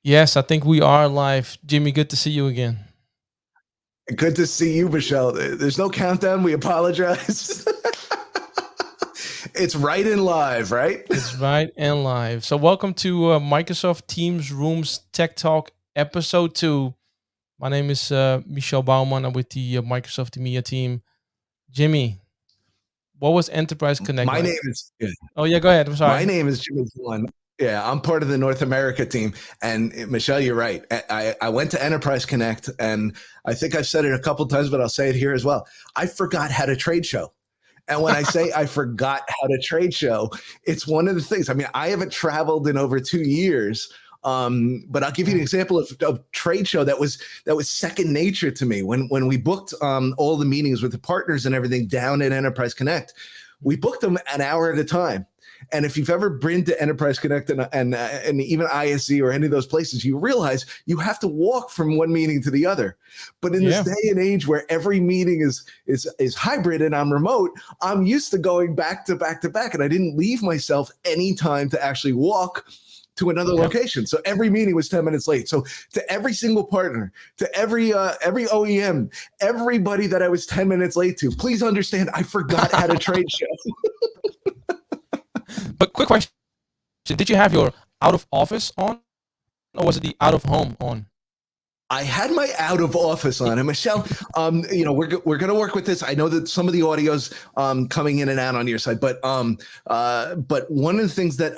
Yes, I think we are live. Jimmy, good to see you again. Good to see you, Michel. There's no countdown. We apologize. It's right in live, right? It's right and live. So, welcome to Microsoft Teams Rooms Tech Talk episode 2. My name is Michel Bouman. I'm with the Microsoft EMEA team. Jimmy, what was Enterprise Connect My like? name is Oh, yeah, go ahead. I'm my sorry. name is Jimmy Vaughan. Yeah, I'm part of the North America team. And Michelle, you're right. I went to Enterprise Connect, and I think I've said it a couple times, but I'll say it here as well. I forgot how to trade show. And when I say I forgot how to trade show, it's one of the things. I mean, I haven't traveled in over 2 years. But I'll give you an example of trade show that was second nature to me. When we booked all the meetings with the partners and everything down at Enterprise Connect, we booked them an hour at a time. And if you've ever been to Enterprise Connect and even ISC or any of those places, you realize you have to walk from one meeting to the other. But in this day and age where every meeting is hybrid and I'm remote, I'm used to going back to back to back, and I didn't leave myself any time to actually walk to another location. So every meeting was 10 minutes late. So to every single partner, to every OEM, everybody that I was 10 minutes late to, please understand, I forgot how to trade show. But quick question. Did you have your out of office on, or was it the out of home on? I had my out of office on, and Michelle, we're going to work with this. I know that some of the audio's coming in and out on your side, but one of the things that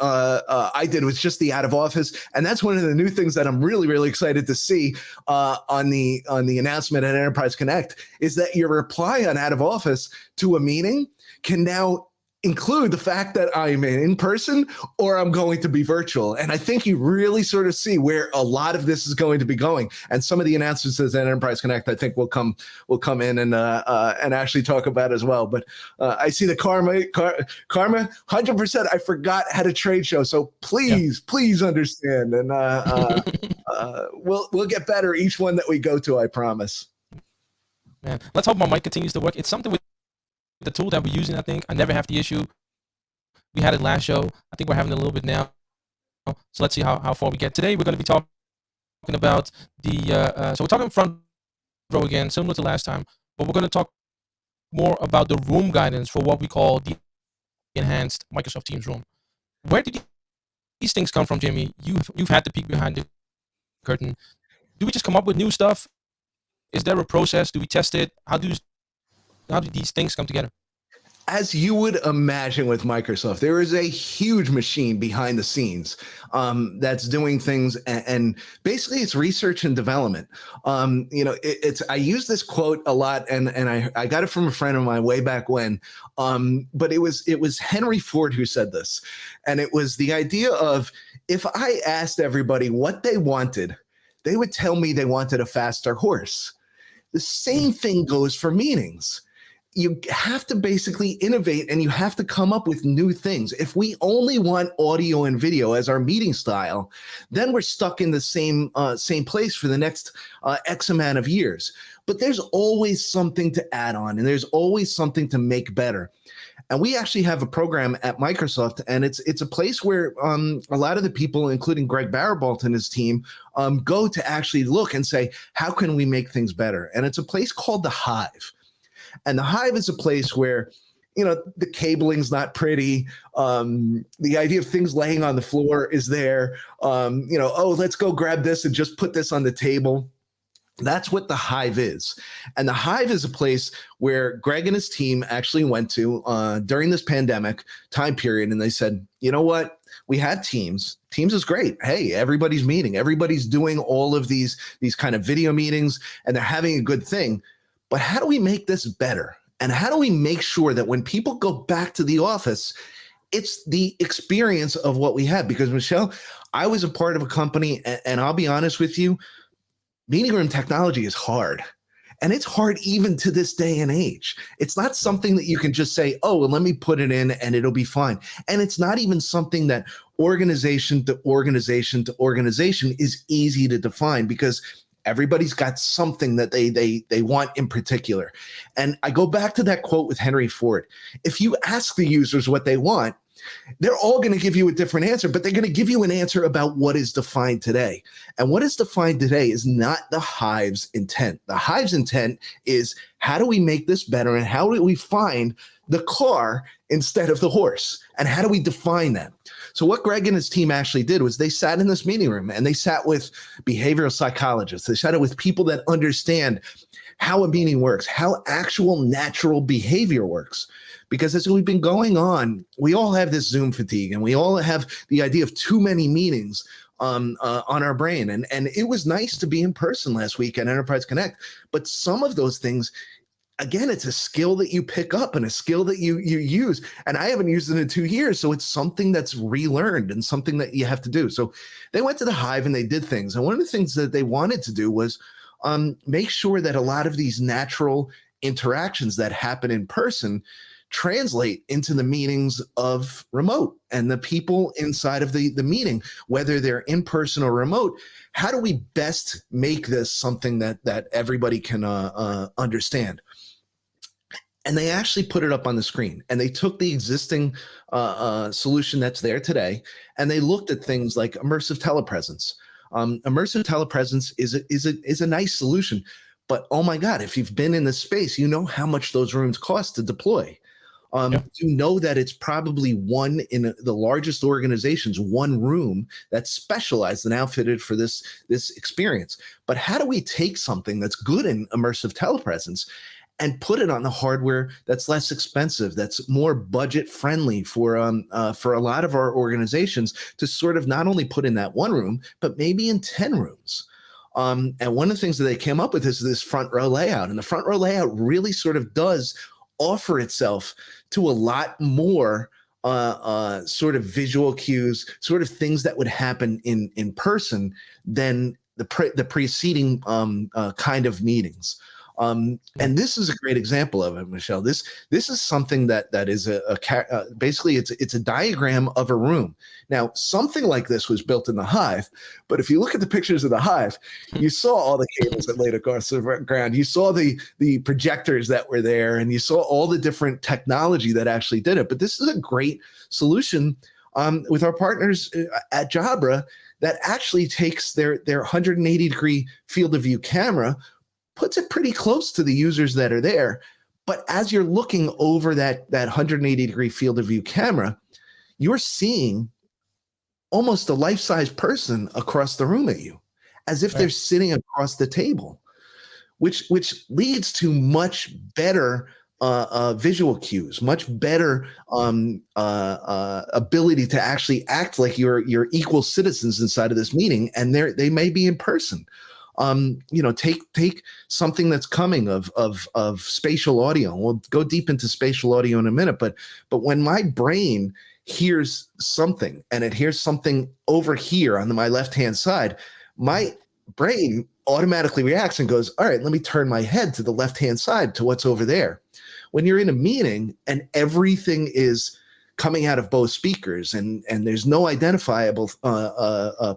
I did was just the out of office, and that's one of the new things that I'm really, really excited to see on the announcement at Enterprise Connect is that your reply on out of office to a meeting can now include the fact that I'm in person or I'm going to be virtual. And I think you really sort of see where a lot of this is going to be going. And some of the announcements at Enterprise Connect, I think will come in and actually talk about as well. But I see the karma, 100%. I forgot how to trade show. So please understand. And we'll get better each one that we go to, I promise. Man, let's hope my mic continues to work. It's something with the tool that we're using. I think I never have the issue. We had it last show. I think we're having it a little bit now. So let's see how far we get. Today we're going to be talking about the so we're talking front row again, similar to last time, but we're going to talk more about the room guidance for what we call the enhanced Microsoft Teams room. Where did these things come from, Jimmy? You've had the peek behind the curtain. Do we just come up with new stuff? Is there a process? Do we test it? How do these things come together? As you would imagine with Microsoft, there is a huge machine behind the scenes that's doing things, and basically it's research and development. I use this quote a lot, and I got it from a friend of mine way back when. But it was Henry Ford who said this, and it was the idea of, if I asked everybody what they wanted, they would tell me they wanted a faster horse. The same thing goes for meetings. You have to basically innovate, and you have to come up with new things. If we only want audio and video as our meeting style, then we're stuck in the same place for the next X amount of years. But there's always something to add on, and there's always something to make better. And we actually have a program at Microsoft, and it's a place where a lot of the people, including Greg Barabalt and his team, go to actually look and say, how can we make things better? And it's a place called the Hive. And the Hive is a place where, the cabling's not pretty. The idea of things laying on the floor is there. Let's go grab this and just put this on the table. That's what the Hive is. And the Hive is a place where Greg and his team actually went to during this pandemic time period. And they said, you know what? We had Teams. Teams is great. Hey, everybody's meeting. Everybody's doing all of these kind of video meetings, and they're having a good thing. But how do we make this better? And how do we make sure that when people go back to the office, it's the experience of what we had? Because, Michelle, I was a part of a company, and I'll be honest with you, meeting room technology is hard. And it's hard even to this day and age. It's not something that you can just say, oh, well, let me put it in and it'll be fine. And it's not even something that organization to organization to organization is easy to define, because everybody's got something that they want in particular. And I go back to that quote with Henry Ford. If you ask the users what they want, They're all going to give you a different answer, but they're going to give you an answer about what is defined today. And what is defined today is not the Hive's intent. The Hive's intent is, how do we make this better, and how do we find the car instead of the horse? And how do we define that? So what Greg and his team actually did was they sat in this meeting room and they sat with behavioral psychologists. They sat with people that understand how a meeting works, how actual natural behavior works. Because as we've been going on, we all have this Zoom fatigue, and we all have the idea of too many meetings on our brain. And it was nice to be in person last week at Enterprise Connect, but some of those things, again, it's a skill that you pick up and a skill that you use. And I haven't used it in 2 years. So it's something that's relearned and something that you have to do. So they went to the Hive and they did things. And one of the things that they wanted to do was make sure that a lot of these natural interactions that happen in person translate into the meetings of remote, and the people inside of the meeting, whether they're in person or remote. How do we best make this something that everybody can understand? And they actually put it up on the screen, and they took the existing solution that's there today, and they looked at things like immersive telepresence. Immersive telepresence is a nice solution, but oh my God, if you've been in this space, you know how much those rooms cost to deploy. You know that it's probably one in the largest organizations, one room that's specialized and outfitted for this experience. But how do we take something that's good in immersive telepresence and put it on the hardware that's less expensive, that's more budget friendly for a lot of our organizations to sort of not only put in that one room, but maybe in 10 rooms? And one of the things that they came up with is this front row layout. And the front row layout really sort of does offer itself to a lot more sort of visual cues, sort of things that would happen in person than the preceding kind of meetings. And this is a great example of it, Michel. This is something that is basically it's a diagram of a room. Now, something like this was built in the Hive, but if you look at the pictures of the Hive, you saw all the cables that laid across the ground. You saw the projectors that were there, and you saw all the different technology that actually did it. But this is a great solution with our partners at Jabra that actually takes their 180-degree field of view camera, puts it pretty close to the users that are there. But as you're looking over that 180-degree field of view camera, you're seeing almost a life-size person across the room at you, as if they're sitting across the table, which leads to much better visual cues, much better ability to actually act like you're equal citizens inside of this meeting, and they may be in person. Take something that's coming of spatial audio. We'll go deep into spatial audio in a minute, but when my brain hears something and it hears something over here on my left-hand side, my brain automatically reacts and goes, all right, let me turn my head to the left-hand side to what's over there. When you're in a meeting and everything is coming out of both speakers and there's no identifiable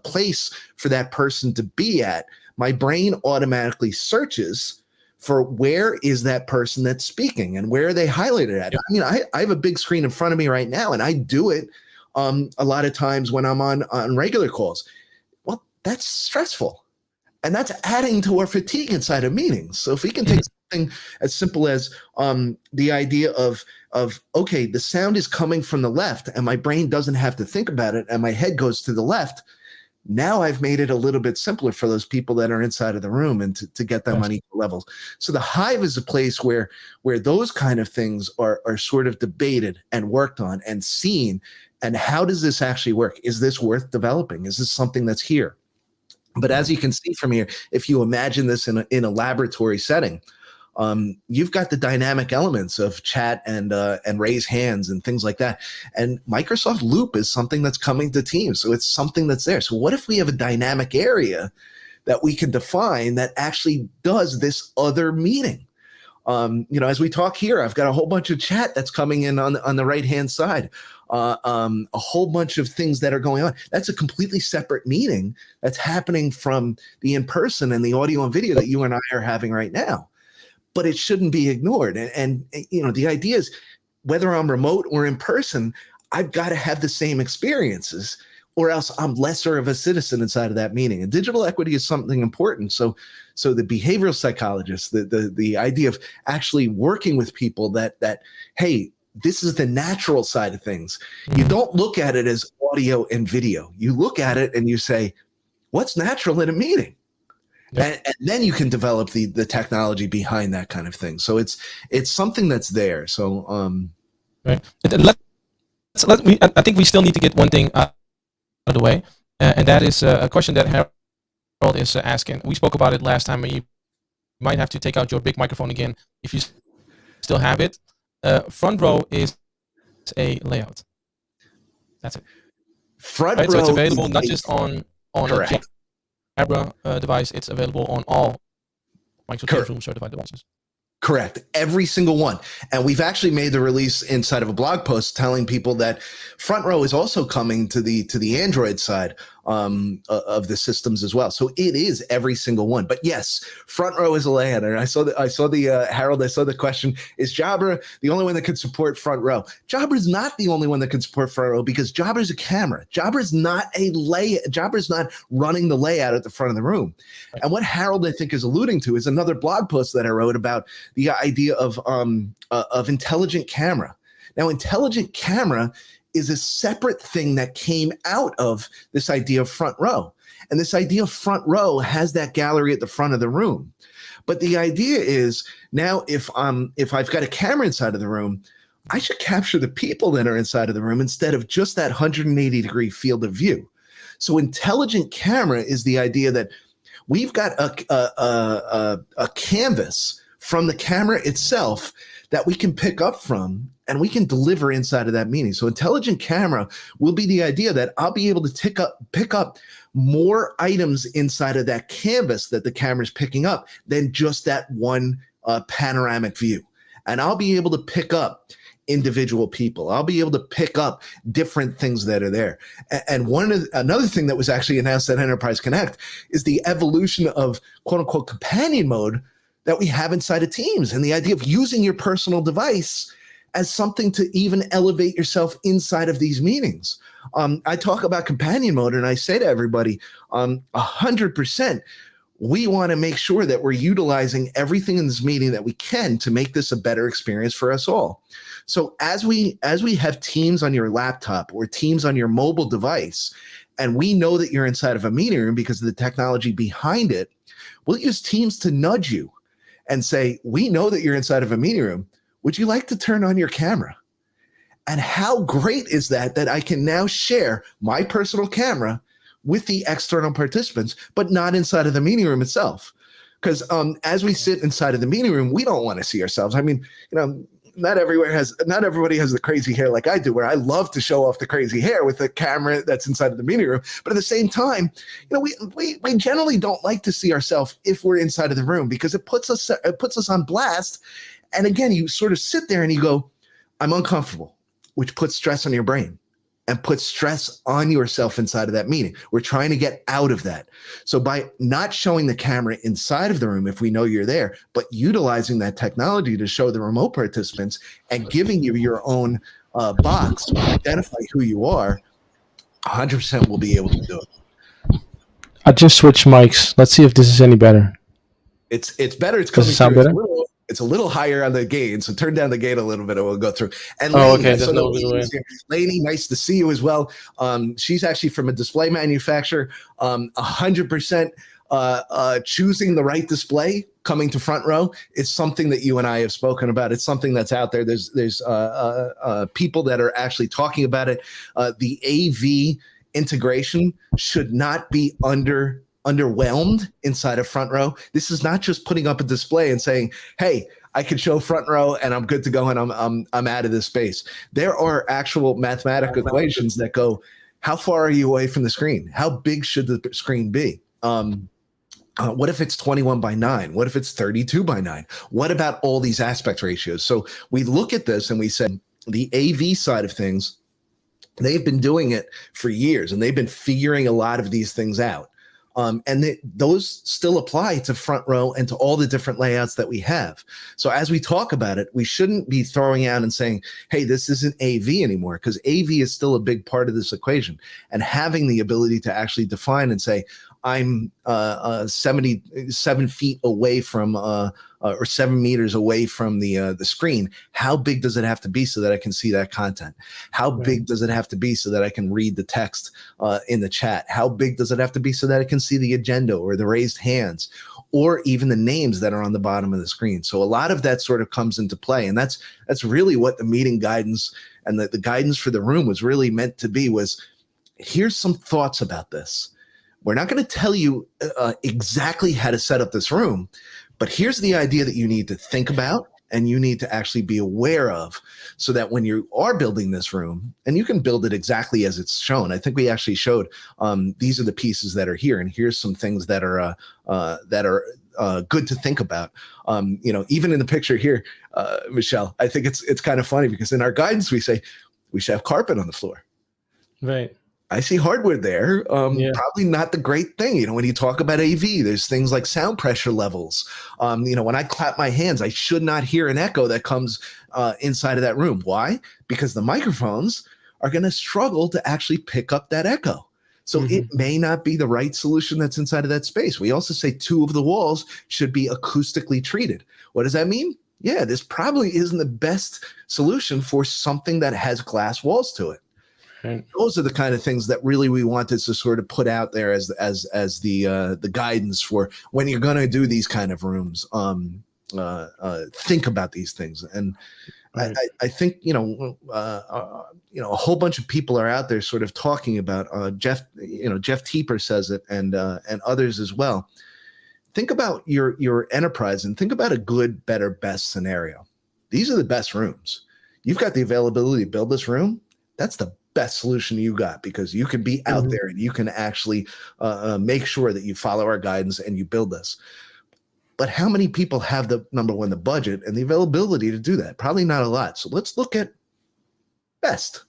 place for that person to be at, my brain automatically searches for where is that person that's speaking and where are they highlighted at. I mean, I have a big screen in front of me right now, and I do it a lot of times when I'm on regular calls. Well, that's stressful, and that's adding to our fatigue inside of meetings. So if we can take something as simple as the idea of okay, the sound is coming from the left, and my brain doesn't have to think about it, and my head goes to the left. Now I've made it a little bit simpler for those people that are inside of the room and to get them on equal levels. So the Hive is a place where those kind of things are sort of debated and worked on and seen. And how does this actually work? Is this worth developing? Is this something that's here? But as you can see from here, if you imagine this in a laboratory setting, you've got the dynamic elements of chat and raise hands and things like that. And Microsoft Loop is something that's coming to Teams. So it's something that's there. So what if we have a dynamic area that we can define that actually does this other meeting? As we talk here, I've got a whole bunch of chat that's coming in on the right-hand side. A whole bunch of things that are going on. That's a completely separate meeting that's happening from the in-person and the audio and video that you and I are having right now. But it shouldn't be ignored. And the idea is, whether I'm remote or in person, I've got to have the same experiences, or else I'm lesser of a citizen inside of that meeting. And digital equity is something important. So the behavioral psychologists, the idea of actually working with people that hey, this is the natural side of things. You don't look at it as audio and video. You look at it and you say, what's natural in a meeting? Yep. And then you can develop the technology behind that kind of thing. So it's something that's there. So right. I think we still need to get one thing out of the way, and that is a question that Harold is asking. We spoke about it last time, and you might have to take out your big microphone again if you still have it. Front row is a layout. That's it. Front row. So it's available not just on correct. a Jabra device. It's available on all Microsoft Teams Room certified devices. Correct. Every single one. And we've actually made the release inside of a blog post telling people that front row is also coming to the Android side of the systems as well. So it is every single one. But yes, front row is a layout. And I saw the Harold, I saw the question, is Jabra the only one that can support front row? Jabra is not the only one that can support front row because Jabra is a camera. Jabra is not Jabra is not running the layout at the front of the room. And what Harold, I think, is alluding to is another blog post that I wrote about the idea of intelligent camera. Now, intelligent camera is a separate thing that came out of this idea of front row. And this idea of front row has that gallery at the front of the room. But the idea is now if I've got a camera inside of the room, I should capture the people that are inside of the room instead of just that 180-degree field of view. So intelligent camera is the idea that we've got a canvas from the camera itself that we can pick up from and we can deliver inside of that meeting. So intelligent camera will be the idea that I'll be able to pick up more items inside of that canvas that the camera's picking up than just that one panoramic view. And I'll be able to pick up individual people. I'll be able to pick up different things that are there. And another thing that was actually announced at Enterprise Connect is the evolution of quote unquote companion mode that we have inside of Teams, and the idea of using your personal device as something to even elevate yourself inside of these meetings. I talk about companion mode and I say to everybody, 100%, we want to make sure that we're utilizing everything in this meeting that we can to make this a better experience for us all. So as we have Teams on your laptop or Teams on your mobile device, and we know that you're inside of a meeting room because of the technology behind it, we'll use Teams to nudge you and say, we know that you're inside of a meeting room. Would you like to turn on your camera? And how great is that I can now share my personal camera with the external participants, but not inside of the meeting room itself. Because as we sit inside of the meeting room, we don't want to see ourselves. I mean, not everybody has the crazy hair like I do, where I love to show off the crazy hair with the camera that's inside of the meeting room. But at the same time, we generally don't like to see ourselves if we're inside of the room because it puts us on blast. And again, you sort of sit there and you go, I'm uncomfortable, which puts stress on your brain and puts stress on yourself inside of that meeting. We're trying to get out of that. So by not showing the camera inside of the room, if we know you're there, but utilizing that technology to show the remote participants and giving you your own box to identify who you are, 100% will be able to do it. I just switched mics. Let's see if this is any better. It's better. It's coming through. Better? It's a little higher on the gain, so turn down the gain a little bit and we'll go through. And Lainey, nice to see you as well. She's actually from a display manufacturer, 100% choosing the right display coming to front row. It's something that you and I have spoken about. It's something that's out there. There's people that are actually talking about it. The AV integration should not be underwhelmed inside of front row. This is not just putting up a display and saying, hey, I can show front row and I'm good to go and I'm out of this space. There are actual mathematical equations that go, how far are you away from the screen? How big should the screen be? What if it's 21 by 9? What if it's 32 by 9? What about all these aspect ratios? So we look at this and we said the AV side of things, they've been doing it for years and they've been figuring a lot of these things out. And those still apply to front row and to all the different layouts that we have. So as we talk about it, we shouldn't be throwing out and saying, hey, this isn't AV anymore, because AV is still a big part of this equation. And having the ability to actually define and say, I'm 77 feet away from or 7 meters away from the screen. How big does it have to be so that I can see that content? How big does it have to be so that I can read the text in the chat? How big does it have to be so that I can see the agenda or the raised hands, or even the names that are on the bottom of the screen? So a lot of that sort of comes into play, and that's really what the meeting guidance and the guidance for the room was really meant to be. Was, here's some thoughts about this. We're not going to tell you exactly how to set up this room, but here's the idea that you need to think about and you need to actually be aware of, so that when you are building this room, and you can build it exactly as it's shown. I think we actually showed these are the pieces that are here, and here's some things that are good to think about. Even in the picture here, Michel, I think it's kind of funny because in our guidance we say we should have carpet on the floor. Right. I see hardwood there. Probably not the great thing. When you talk about AV, there's things like sound pressure levels. When I clap my hands, I should not hear an echo that comes inside of that room. Why? Because the microphones are going to struggle to actually pick up that echo. So it may not be the right solution that's inside of that space. We also say 2 of the walls should be acoustically treated. What does that mean? Yeah, this probably isn't the best solution for something that has glass walls to it. Right. Those are the kind of things that really we wanted to sort of put out there as the guidance for when you're going to do these kind of rooms. Think about these things, and right. I think a whole bunch of people are out there sort of talking about Jeff Teeper says it, and others as well. Think about your enterprise and think about a good, better, best scenario. These are the best rooms. You've got the availability to build this room. That's the best solution you got, because you can be out there and you can actually make sure that you follow our guidance and you build this. But how many people have the budget and the availability to do that? Probably not a lot. So let's look at best,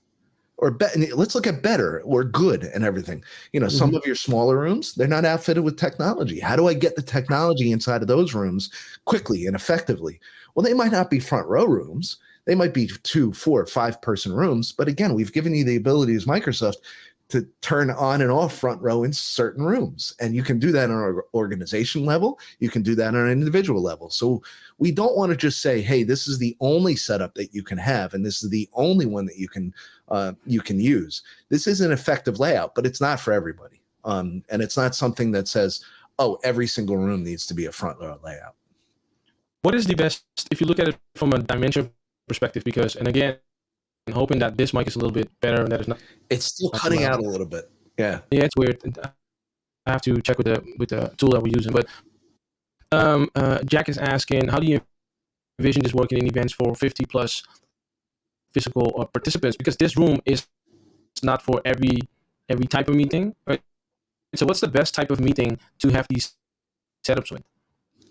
or let's look at better or good and everything. Some of your smaller rooms, they're not outfitted with technology. How do I get the technology inside of those rooms quickly and effectively? Well, they might not be front row rooms. They might be 2, 4, 5 person rooms. But again, we've given you the ability as Microsoft to turn on and off front row in certain rooms. And you can do that on an organization level. You can do that on an individual level. So we don't want to just say, hey, this is the only setup that you can have, and this is the only one that you can use. This is an effective layout, but it's not for everybody. And it's not something that says, oh, every single room needs to be a front row layout. What is the best, if you look at it from a dimension perspective, because, and again, I'm hoping that this mic is a little bit better and that it's not. It's still cutting out a little bit. Yeah, it's weird. I have to check with the tool that we're using. But Jack is asking, how do you envision this working in events for 50 plus physical participants? Because this room is not for every type of meeting, right? So what's the best type of meeting to have these setups with?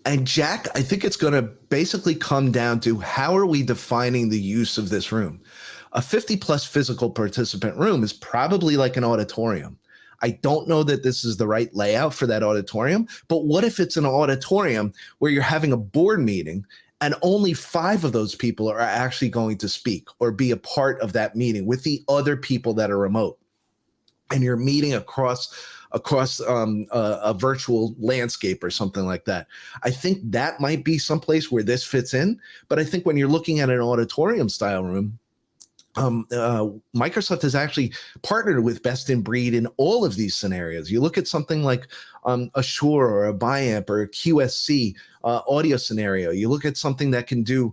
And Jack, I think it's going to basically come down to how are we defining the use of this room? A 50 plus physical participant room is probably like an auditorium. I don't know that this is the right layout for that auditorium, but what if it's an auditorium where you're having a board meeting and only 5 of those people are actually going to speak or be a part of that meeting with the other people that are remote, and you're meeting across a virtual landscape or something like that? I think that might be someplace where this fits in. But I think when you're looking at an auditorium style room, Microsoft has actually partnered with Best in Breed in all of these scenarios. You look at something like a Shure or a Biamp or a QSC audio scenario. You look at something that can do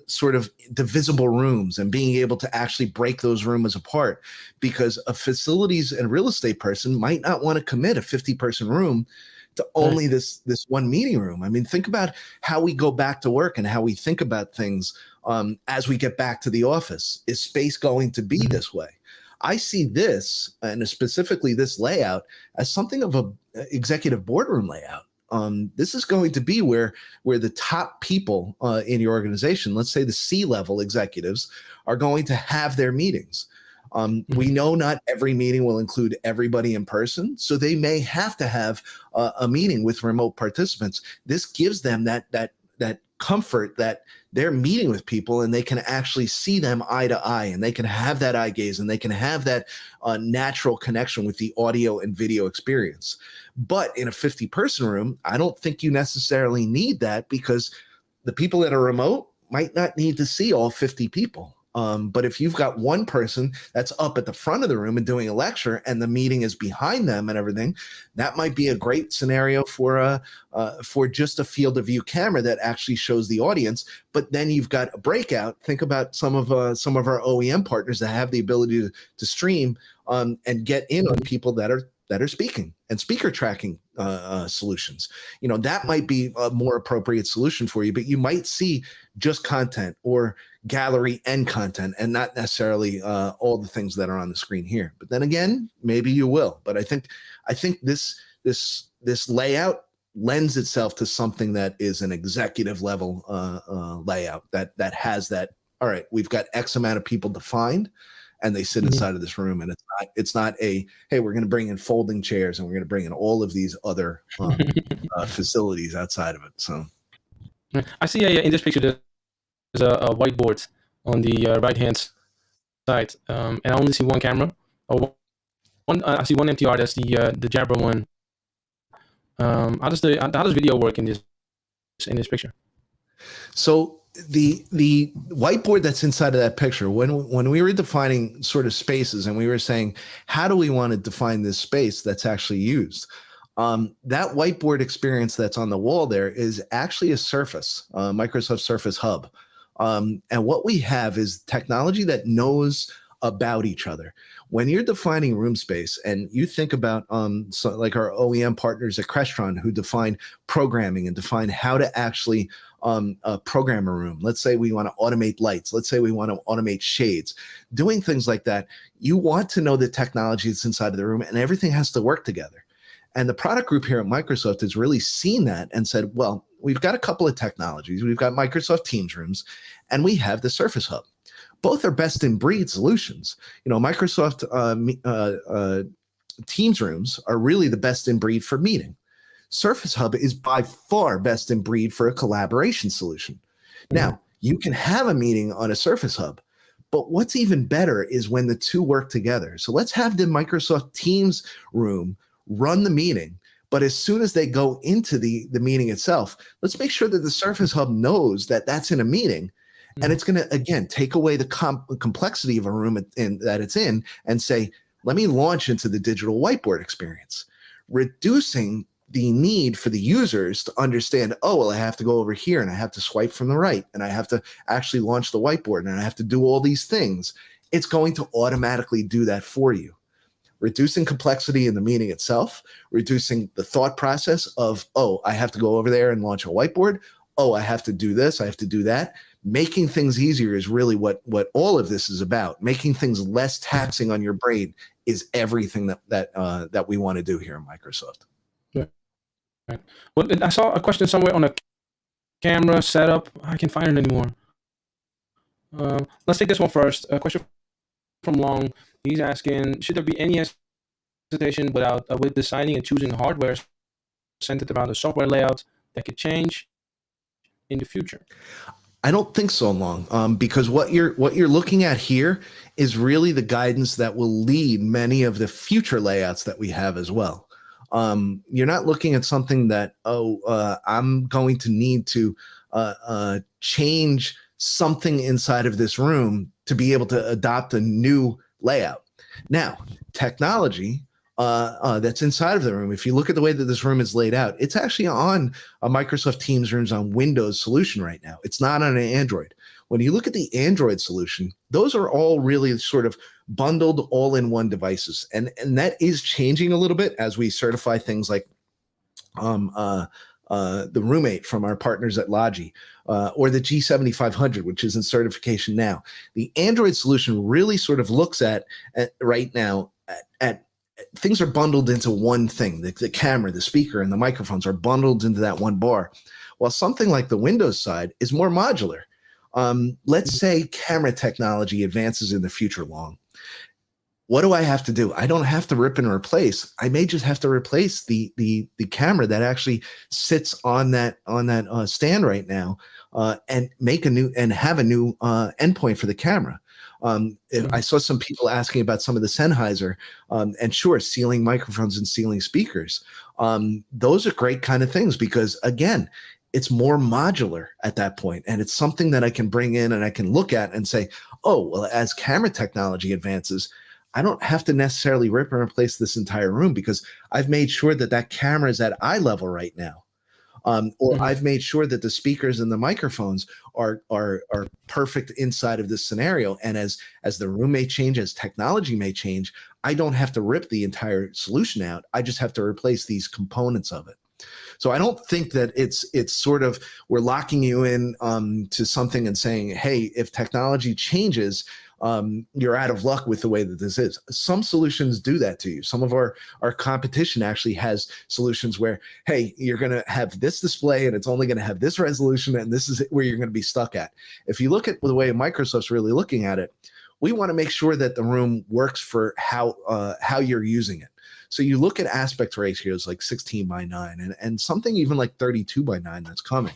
sort of divisible rooms and being able to actually break those rooms apart, because a facilities and real estate person might not want to commit a 50-person room to only this one meeting room. I mean, think about how we go back to work and how we think about things as we get back to the office. Is space going to be this way? I see this, and specifically this layout, as something of a executive boardroom layout. This is going to be where the top people in your organization, let's say the C-level executives, are going to have their meetings. We know not every meeting will include everybody in person, so they may have to have a meeting with remote participants. This gives them that comfort that they're meeting with people and they can actually see them eye to eye, and they can have that eye gaze, and they can have that natural connection with the audio and video experience. But in a 50-person room, I don't think you necessarily need that, because the people that are remote might not need to see all 50 people. But if you've got one person that's up at the front of the room and doing a lecture, and the meeting is behind them and everything, that might be a great scenario for just a field of view camera that actually shows the audience. But then you've got a breakout. Think about some of our OEM partners that have the ability to stream and get in on people that are speaking, and speaker tracking solutions. That might be a more appropriate solution for you, but you might see just content or gallery and content, and not necessarily all the things that are on the screen here. But then again, maybe you will. But I think this layout lends itself to something that is an executive level layout that has that. All right, we've got X amount of people defined, and they sit inside of this room, and it's not a, hey, we're going to bring in folding chairs and we're going to bring in all of these other facilities outside of it. So I see in this picture there's a whiteboard on the right hand side, and I only see one camera. I see one MTR. That's the Jabra one. How does video work in this picture? So the whiteboard that's inside of that picture, when we were defining sort of spaces, and we were saying, how do we want to define this space that's actually used? That whiteboard experience that's on the wall there is actually a Surface, Microsoft Surface Hub. And what we have is technology that knows about each other. When you're defining room space, and you think about so like our OEM partners at Crestron, who define programming and define how to actually program a room. Let's say we want to automate lights. Let's say we want to automate shades. Doing things like that, you want to know the technology that's inside of the room, and everything has to work together. And the product group here at Microsoft has really seen that and said, well, we've got a couple of technologies. We've got Microsoft Teams rooms, and we have the Surface Hub. Both are best in breed solutions. Microsoft Teams rooms are really the best in breed for meeting. Surface Hub is by far best in breed for a collaboration solution. Now, you can have a meeting on a Surface Hub, but what's even better is when the two work together. So let's have the Microsoft Teams room run the meeting, but as soon as they go into the meeting itself, let's make sure that the Surface Hub knows that that's in a meeting. And it's going to, again, take away the complexity of a room that it's in, and say, let me launch into the digital whiteboard experience, reducing the need for the users to understand, oh, well, I have to go over here and I have to swipe from the right, and I have to actually launch the whiteboard, and I have to do all these things. It's going to automatically do that for you, reducing complexity in the meeting itself, reducing the thought process of, oh, I have to go over there and launch a whiteboard. Oh, I have to do this. I have to do that. Making things easier is really what all of this is about. Making things less taxing on your brain is everything that we want to do here in Microsoft. Yeah. Right. Well, I saw a question somewhere on a camera setup. I can't find it anymore. Let's take this one first. A question from Long. He's asking, should there be any hesitation with designing and choosing hardware centered around the software layout that could change in the future? I don't think so, Long, because what you're looking at here is really the guidance that will lead many of the future layouts that we have as well. You're not looking at something that, I'm going to need to change something inside of this room to be able to adopt a new layout. Now, technology that's inside of the room, if you look at the way that this room is laid out, it's actually on a Microsoft Teams rooms on Windows solution right now. It's not on an Android. When you look at the Android solution, those are all really sort of bundled all-in-one devices. And that is changing a little bit as we certify things like the Roommate from our partners at Logi, or the G7500, which is in certification now. The Android solution really sort of looks at right now at things are bundled into one thing. The camera, the speaker, and the microphones are bundled into that one bar. While something like the Windows side is more modular. Let's say camera technology advances in the future, Long. what do I have to do? I don't have to rip and replace. I may just have to replace the camera that actually sits on that stand right now, and make a new and have a new endpoint for the camera. I saw some people asking about some of the Sennheiser, and sure, ceiling microphones and ceiling speakers. Those are great kind of things because again, it's more modular at that point, and it's something that I can bring in and I can look at and say, oh, well, as camera technology advances, I don't have to necessarily rip and replace this entire room because I've made sure that that camera is at eye level right now. Or I've made sure that the speakers and the microphones are perfect inside of this scenario. And as the room may change, as technology may change, I don't have to rip the entire solution out. I just have to replace these components of it. So I don't think that it's sort of we're locking you in to something and saying, hey, if technology changes, you're out of luck with the way that this is. Some solutions do that to you. Some of our competition actually has solutions where, hey, you're going to have this display and it's only going to have this resolution and this is where you're going to be stuck at. If you look at the way Microsoft's really looking at it, we want to make sure that the room works for how you're using it. So you look at aspect ratios like 16:9 and something even like 32:9 that's coming.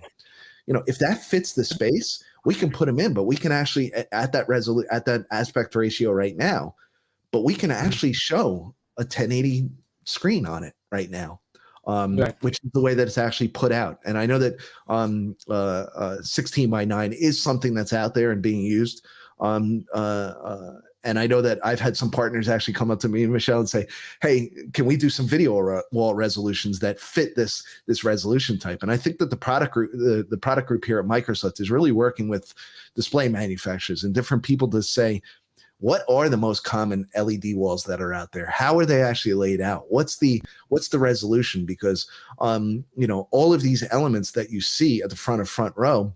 If that fits the space, we can put them in, but we can actually at that aspect ratio right now, but we can actually show a 1080 screen on it right now, which is the way that it's actually put out. And I know that 16:9 is something that's out there and being used. And I know that I've had some partners actually come up to me and Michel and say, hey, can we do some video wall resolutions that fit this resolution type? And I think that the product group here at Microsoft is really working with display manufacturers and different people to say, what are the most common LED walls that are out there? How are they actually laid out? What's the resolution? Because all of these elements that you see at the front row,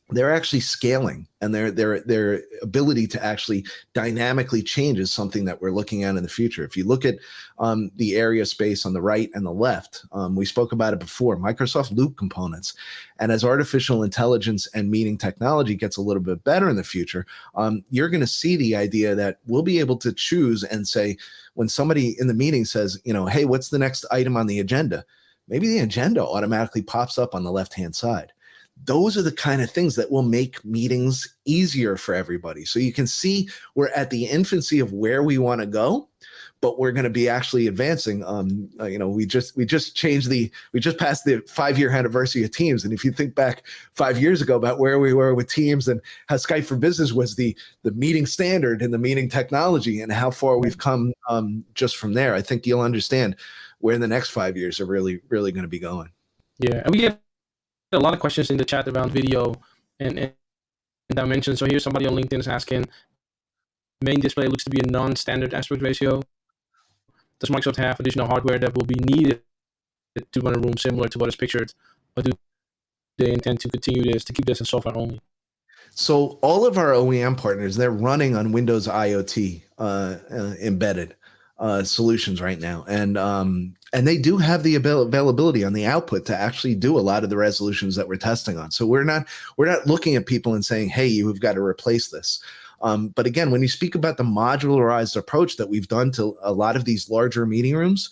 they're actually scaling, and their ability to actually dynamically change is something that we're looking at in the future. If you look at the area space on the right and the left, we spoke about it before, Microsoft Loop components. And as artificial intelligence and meeting technology gets a little bit better in the future, you're going to see the idea that we'll be able to choose and say, when somebody in the meeting says, hey, what's the next item on the agenda? Maybe the agenda automatically pops up on the left-hand side. Those are the kind of things that will make meetings easier for everybody. So you can see we're at the infancy of where we want to go, but we're going to be actually advancing. We just passed the 5-year anniversary of Teams. And if you think back 5 years ago about where we were with Teams and how Skype for Business was the meeting standard and the meeting technology and how far we've come just from there, I think you'll understand where the next 5 years are really, really going to be going. Yeah, and we get a lot of questions in the chat around video and dimensions. So here's somebody on LinkedIn is asking, main display looks to be a non-standard aspect ratio. Does Microsoft have additional hardware that will be needed to run a room similar to what is pictured, or do they intend to continue this, to keep this as software only? So all of our OEM partners, they're running on Windows IoT embedded solutions right now, and they do have the availability on the output to actually do a lot of the resolutions that we're testing on. So we're not looking at people and saying, hey, you've got to replace this. But again, when you speak about the modularized approach that we've done to a lot of these larger meeting rooms,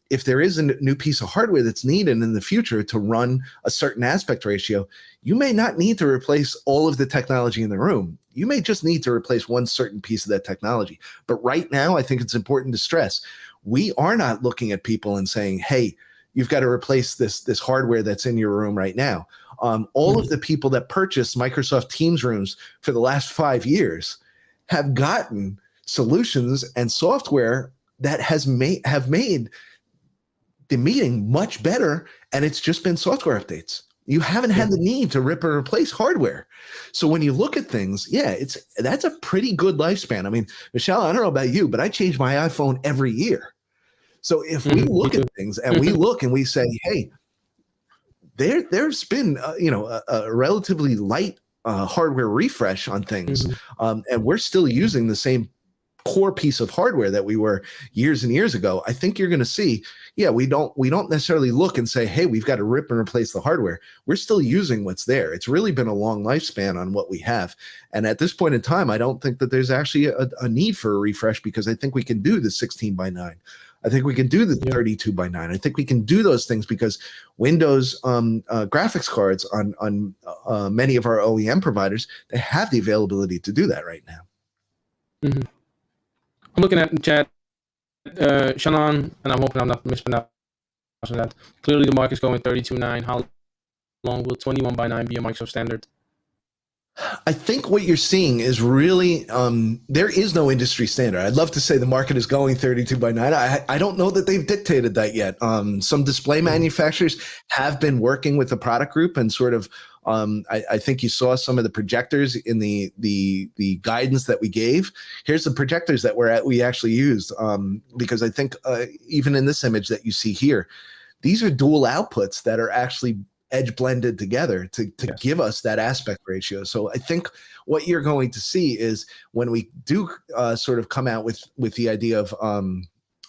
if there is a new piece of hardware that's needed in the future to run a certain aspect ratio, you may not need to replace all of the technology in the room. You may just need to replace one certain piece of that technology. But right now, I think it's important to stress, we are not looking at people and saying, hey, you've got to replace this hardware that's in your room right now. All of the people that purchased Microsoft Teams rooms for the last 5 years have gotten solutions and software that have made the meeting much better, and it's just been software updates. You haven't had the need to rip or replace hardware. So when you look at things, that's a pretty good lifespan. I mean, Michel, I don't know about you, but I change my iPhone every year. So if we look at things and we look and we say, hey, there's been a relatively light hardware refresh on things, and we're still using the same core piece of hardware that we were years and years ago, I think you're going to see, yeah, we don't necessarily look and say, hey, we've got to rip and replace the hardware. We're still using what's there. It's really been a long lifespan on what we have. And at this point in time, I don't think that there's actually a need for a refresh, because I think we can do the 16:9. I think we can do the 32:9. I think we can do those things because Windows graphics cards on many of our OEM providers, they have the availability to do that right now. Mm-hmm. I'm looking at the chat, Shannon, and I'm hoping I'm not mispronouncing that. Clearly, the market's going 32.9. How long will 21:9 be a Microsoft standard? I think what you're seeing is really there is no industry standard. I'd love to say the market is going 32:9. I don't know that they've dictated that yet. Some display manufacturers have been working with the product group and sort of I think you saw some of the projectors in the guidance that we gave. Here's the projectors that we actually used because I think even in this image that you see here, these are dual outputs that are actually edge blended together to give us that aspect ratio. So I think what you're going to see is when we do sort of come out with the idea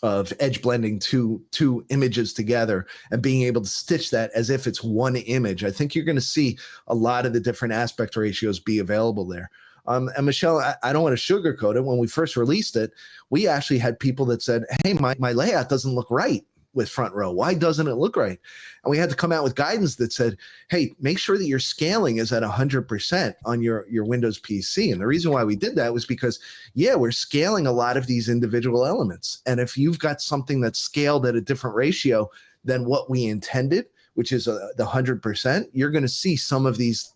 of edge blending two images together and being able to stitch that as if it's one image, I think you're going to see a lot of the different aspect ratios be available there. And Michel, I don't want to sugarcoat it. When we first released it, we actually had people that said, hey, my layout doesn't look right with front row. Why doesn't it look right? And we had to come out with guidance that said, hey, make sure that your scaling is at 100% on your Windows PC. And the reason why we did that was because, yeah, we're scaling a lot of these individual elements. And if you've got something that's scaled at a different ratio than what we intended, which is the 100%, you're going to see some of these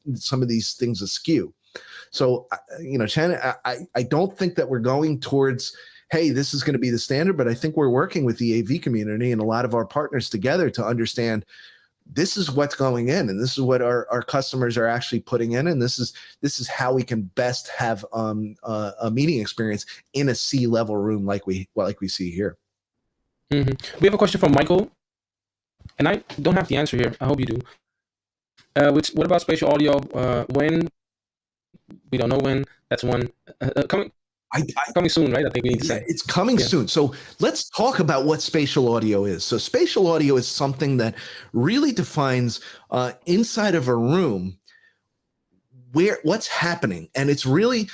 things askew. So, Shannon, I don't think that we're going towards, hey, this is going to be the standard, but I think we're working with the AV community and a lot of our partners together to understand this is what's going in, and this is what our customers are actually putting in, and this is how we can best have a meeting experience in a C-level room like we see here. Mm-hmm. We have a question from Michael, and I don't have the answer here. I hope you do. What about spatial audio? When? We don't know when. That's one coming. Coming soon, right? I think we need to say. It's coming soon. So let's talk about what spatial audio is. So spatial audio is something that really defines inside of a room what's happening. And it's really,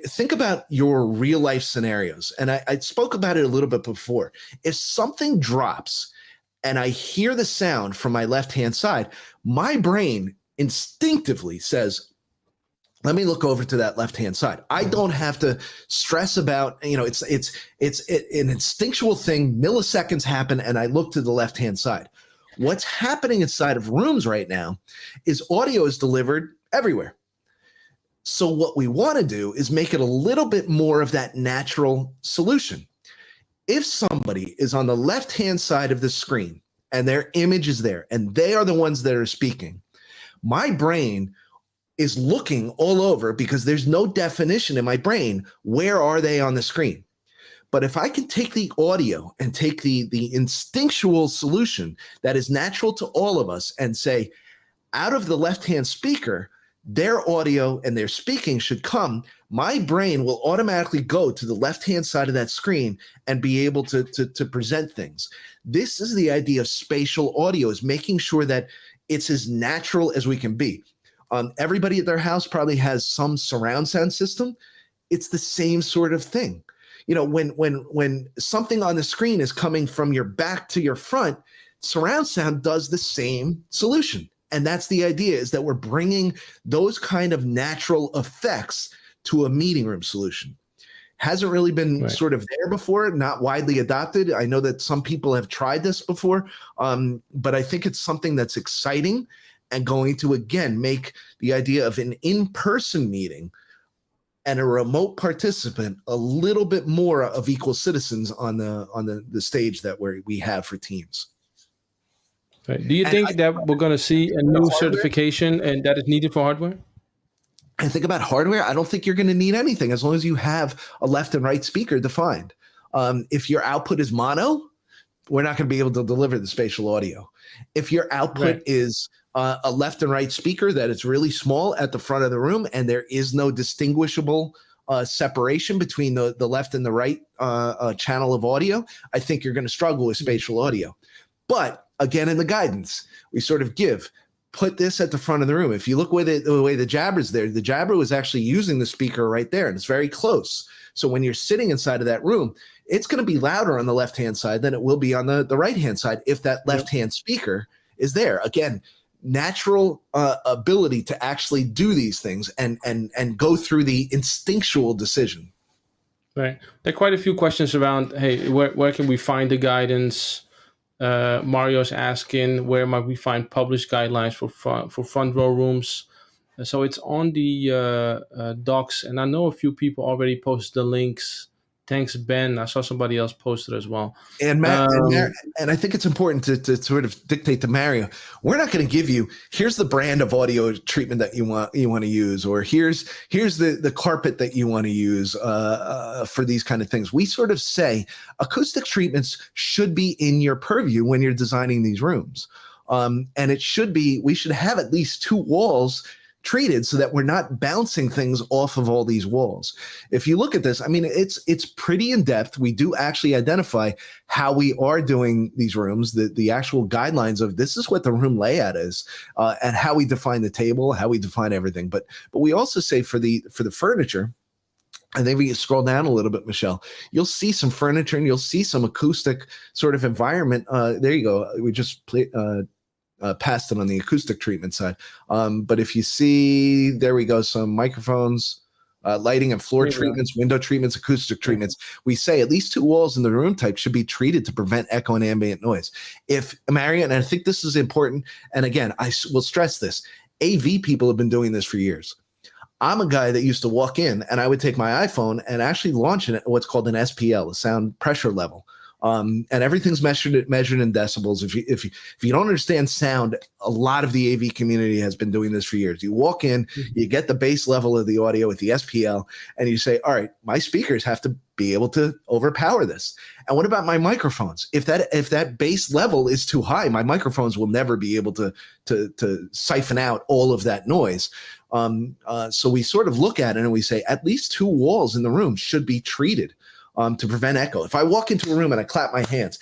think about your real life scenarios. And I spoke about it a little bit before. If something drops and I hear the sound from my left-hand side, my brain instinctively says, let me look over to that left-hand side. I don't have to stress about, it's an instinctual thing. Milliseconds happen, and I look to the left-hand side. What's happening inside of rooms right now is audio is delivered everywhere. So what we want to do is make it a little bit more of that natural solution. If somebody is on the left-hand side of the screen and their image is there, and they are the ones that are speaking, my brain is looking all over because there's no definition in my brain. Where are they on the screen? But if I can take the audio and take the instinctual solution that is natural to all of us and say, out of the left-hand speaker, their audio and their speaking should come, my brain will automatically go to the left-hand side of that screen and be able to present things. This is the idea of spatial audio, is making sure that it's as natural as we can be. Everybody at their house probably has some surround sound system. It's the same sort of thing. When something on the screen is coming from your back to your front, surround sound does the same solution. And that's the idea, is that we're bringing those kind of natural effects to a meeting room solution. Hasn't really been sort of there before, not widely adopted. I know that some people have tried this before, but I think it's something that's exciting and going to, again, make the idea of an in-person meeting and a remote participant a little bit more of equal citizens on the stage that we have for Teams. Right. Do you think that we're going to see a new certification and that is needed for hardware? I think about hardware, I don't think you're going to need anything as long as you have a left and right speaker defined. If your output is mono, we're not going to be able to deliver the spatial audio. If your output is a left and right speaker that is really small at the front of the room and there is no distinguishable separation between the left and the right channel of audio, I think you're going to struggle with spatial audio. But again, in the guidance, we sort of put this at the front of the room. If you look the way the jabber's there, the jabber was actually using the speaker right there, and it's very close. So when you're sitting inside of that room, it's going to be louder on the left-hand side than it will be on the right-hand side if that left-hand speaker is there. Again, natural ability to actually do these things and go through the instinctual decision. Right. There are quite a few questions around, hey, where can we find the guidance? Mario's asking, where might we find published guidelines for front row rooms? So it's on the docs, and I know a few people already posted the links. Thanks, Ben. I saw somebody else posted as well. And I think it's important to sort of dictate to Mario. We're not going to give you, here's the brand of audio treatment that you want to use, or here's the carpet that you want to use for these kind of things. We sort of say acoustic treatments should be in your purview when you're designing these rooms, and we should have at least 2 walls treated so that we're not bouncing things off of all these walls. If you look at this, I mean, it's pretty in depth. We do actually identify how we are doing these rooms, the actual guidelines of this is what the room layout is, and how we define the table, how we define everything. But we also say for the furniture, and then we scroll down a little bit, Michel, you'll see some furniture and you'll see some acoustic sort of environment. There you go. We just passed it on the acoustic treatment side. But if you see, there we go, some microphones, lighting and floor treatments, window treatments, acoustic treatments. We say at least 2 walls in the room type should be treated to prevent echo and ambient noise. If Marion, and I think this is important, and again, I will stress this, AV people have been doing this for years. I'm a guy that used to walk in and I would take my iPhone and actually launch what's called an SPL, a sound pressure level. And everything's measured in decibels. If you don't understand sound, a lot of the AV community has been doing this for years. You walk in, you get the base level of the audio with the SPL, and you say, all right, my speakers have to be able to overpower this. And what about my microphones? If that base level is too high, my microphones will never be able to siphon out all of that noise. So we sort of look at it and we say at least 2 walls in the room should be treated to prevent echo. If I walk into a room and I clap my hands,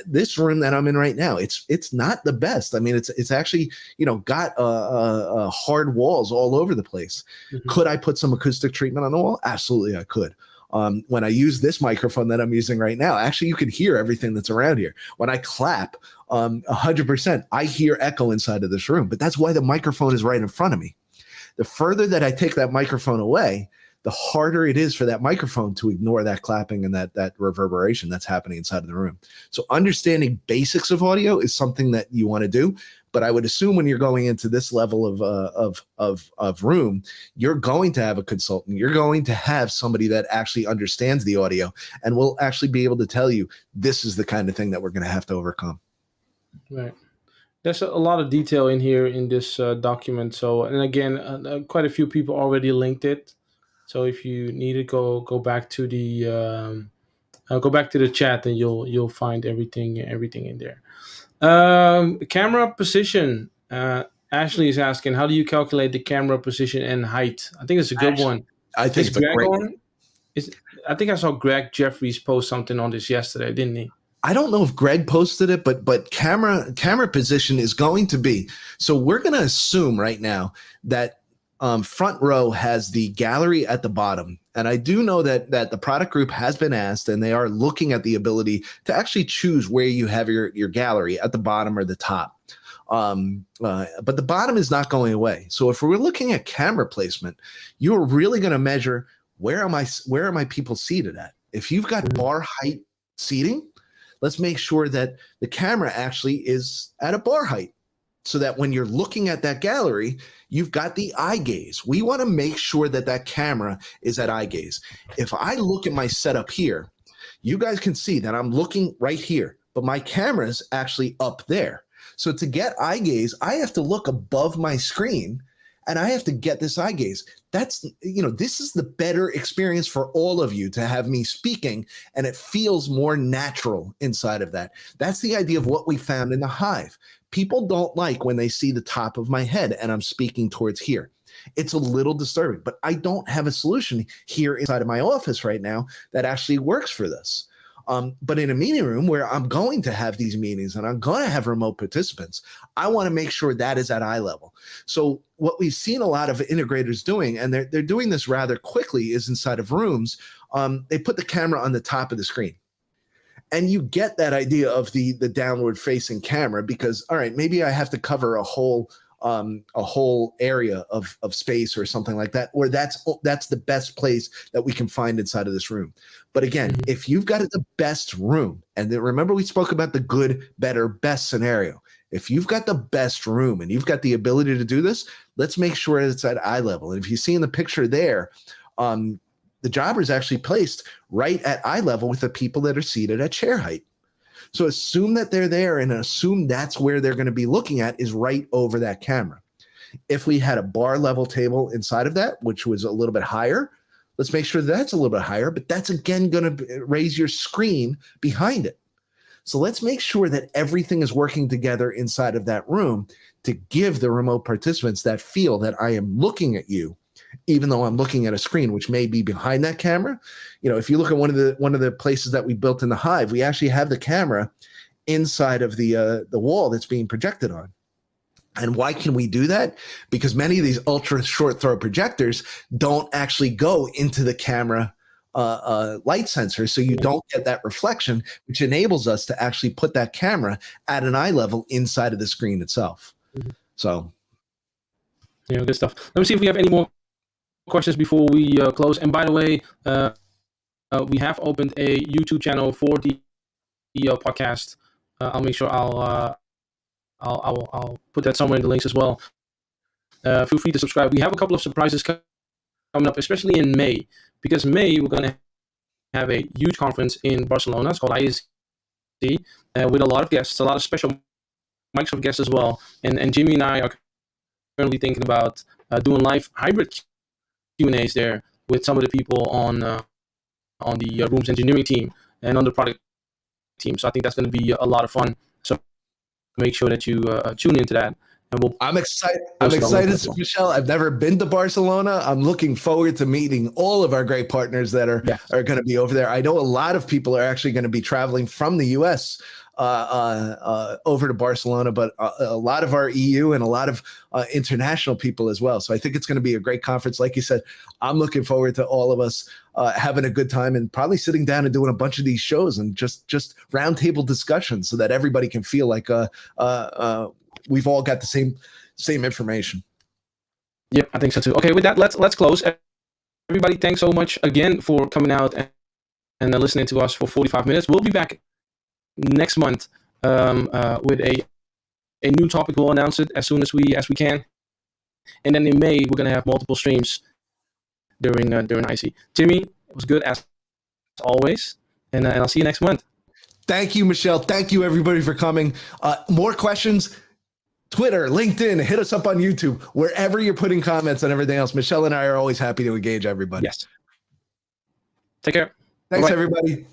this room that I'm in right now, it's not the best. I mean, it's actually, got hard walls all over the place. Mm-hmm. Could I put some acoustic treatment on the wall? Absolutely, I could. When I use this microphone that I'm using right now, actually, you can hear everything that's around here. When I clap, 100%, I hear echo inside of this room. But that's why the microphone is right in front of me. The further that I take that microphone away, the harder it is for that microphone to ignore that clapping and that reverberation that's happening inside of the room. So understanding basics of audio is something that you want to do. But I would assume when you're going into this level of room, you're going to have a consultant. You're going to have somebody that actually understands the audio and will actually be able to tell you this is the kind of thing that we're going to have to overcome. Right. There's a lot of detail in here in this document. So, and again, quite a few people already linked it. So if you need to go back to the chat, and you'll find everything in there. Camera position. Ashley is asking, how do you calculate the camera position and height? I think it's a good one. I think it's great. I think I saw Greg Jeffries post something on this yesterday, didn't he? I don't know if Greg posted it, but camera position is going to be. So we're going to assume right now that front row has the gallery at the bottom. And I do know that the product group has been asked, and they are looking at the ability to actually choose where you have your gallery, at the bottom or the top. But the bottom is not going away. So if we're looking at camera placement, you're really going to measure where are my people seated at? If you've got bar height seating, let's make sure that the camera actually is at a bar height, so that when you're looking at that gallery, you've got the eye gaze. We want to make sure that camera is at eye gaze. If I look at my setup here, you guys can see that I'm looking right here, but my camera's actually up there. So to get eye gaze, I have to look above my screen and I have to get this eye gaze. That's, this is the better experience for all of you to have me speaking, and it feels more natural inside of that. That's the idea of what we found in the Hive. People don't like when they see the top of my head and I'm speaking towards here. It's a little disturbing, but I don't have a solution here inside of my office right now that actually works for this. But in a meeting room where I'm going to have these meetings and I'm going to have remote participants, I want to make sure that is at eye level. So what we've seen a lot of integrators doing, and they're doing this rather quickly, is inside of rooms, they put the camera on the top of the screen. And you get that idea of the downward facing camera because, all right, maybe I have to cover a whole area of space or something like that, or that's the best place that we can find inside of this room. But again, if you've got the best room, and then remember we spoke about the good, better, best scenario. If you've got the best room and you've got the ability to do this, let's make sure it's at eye level. And if you see in the picture there, the jobber is actually placed right at eye level with the people that are seated at chair height. So assume that they're there and assume that's where they're going to be looking at is right over that camera. If we had a bar level table inside of that, which was a little bit higher, let's make sure that's a little bit higher, but that's again going to raise your screen behind it. So let's make sure that everything is working together inside of that room to give the remote participants that feel that I am looking at you, even though I'm looking at a screen, which may be behind that camera. You know, if you look at one of the places that we built in the Hive, we actually have the camera inside of the wall that's being projected on. And why can we do that? Because many of these ultra short throw projectors don't actually go into the camera light sensor, so you don't get that reflection, which enables us to actually put that camera at an eye level inside of the screen itself. So, good stuff. Let me see if we have any more questions before we close. And by the way, we have opened a YouTube channel for the podcast. I'll make sure I'll put that somewhere in the links as well. Feel free to subscribe. We have a couple of surprises coming up, especially in May, because May we're going to have a huge conference in Barcelona. It's called ISE, with a lot of guests, a lot of special Microsoft guests as well. And Jimmy and I are currently thinking about doing live hybrid Q&As there with some of the people on the rooms engineering team and on the product team. So I think that's going to be a lot of fun. So make sure that you tune into that. And I'm excited. I'm excited, Michel. I've never been to Barcelona. I'm looking forward to meeting all of our great partners that are going to be over there. I know a lot of people are actually going to be traveling from the U.S. Over to Barcelona, but a lot of our EU and a lot of international people as well. So I think it's going to be a great conference. Like you said, I'm looking forward to all of us having a good time and probably sitting down and doing a bunch of these shows and just roundtable discussions so that everybody can feel like we've all got the same information. Yep, I think so too. Okay, with that, let's close. Everybody, thanks so much again for coming out and listening to us for 45 minutes. We'll be back next month with a new topic. We'll announce it as soon as we can, and then in May we're gonna have multiple streams during IC. Jimmy, it was good as always, and I'll see you next month. Thank you, Michel. Thank you, everybody, for coming. More questions? Twitter, LinkedIn, hit us up on YouTube, wherever you're putting comments and everything else. Michel and I are always happy to engage everybody. Yes. Take care. Thanks, Bye-bye. everybody.